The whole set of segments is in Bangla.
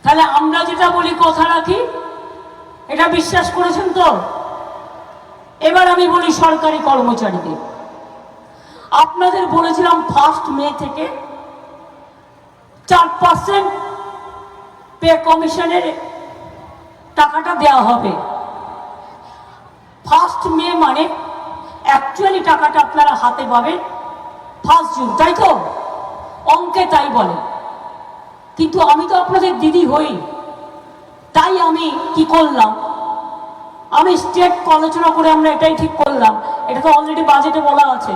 তাহলে আমরা যেটা বলি কথা রাখি, এটা বিশ্বাস করেছেন তো? এবার আমি বলি সরকারি কর্মচারীদের, আপনাদের বলেছিলাম 1 মে থেকে 4% পে কমিশনের টাকাটা দেওয়া হবে। 1 মে মানে অ্যাকচুয়ালি টাকাটা আপনারা হাতে পাবেন 1 জুন, তাই তো? অঙ্কে তাই বলে, কিন্তু আমি তো আপনাদের দিদি হই, তাই আমি কি করলাম, আমি স্টেট আলোচনা করে আমরা এটাই ঠিক করলাম, এটা তো অলরেডি বাজেটে বলা আছে,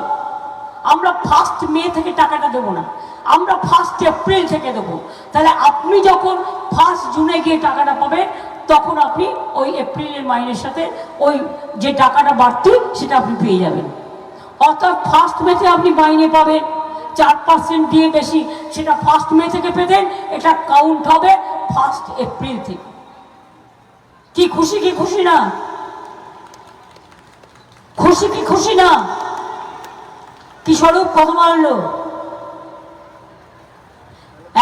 আমরা 1 মে থেকে টাকাটা দেবো না, আমরা 1 এপ্রিল থেকে দেবো। তাহলে আপনি যখন 1 জুনে গিয়ে টাকাটা পাবেন, তখন আপনি ওই এপ্রিলের মাইনের সাথে ওই যে টাকাটা বাড়তি সেটা আপনি পেয়ে যাবেন। অর্থাৎ 1 মেতে আপনি মাইনে পাবেন 4% দিয়ে বেশি, সেটা 1 মে থেকে পেতেন, এটা কাউন্ট হবে 1 এপ্রিল থেকে। কি খুশি কি খুশি না? খুশি কি খুশি না? কি স্বরূপ কত বাড়লো?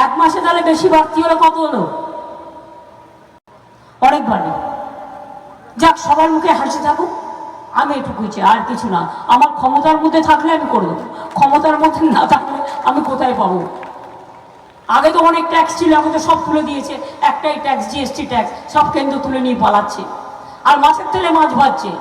1 মাসে তাহলে বেশি বাড়তি হলো, কত হলো? অনেক বাড়ে। যাক, সবার মুখে হাসি থাকুক, আমি এটুকুই চাই, আর কিছু না। আমার ক্ষমতার মধ্যে থাকলে আমি করে দেবো, ক্ষমতার মধ্যে না থাকলে আমি কোথায় পাবো? আগে তো অনেক ট্যাক্স ছিল, এখন তো সব তুলে দিয়েছে, একটাই ট্যাক্স, জিএসটি ট্যাক্স, সব কেন্দ্র তুলে নিয়ে পালাচ্ছে, আর মাছের তেলে মাছ ভাজছে।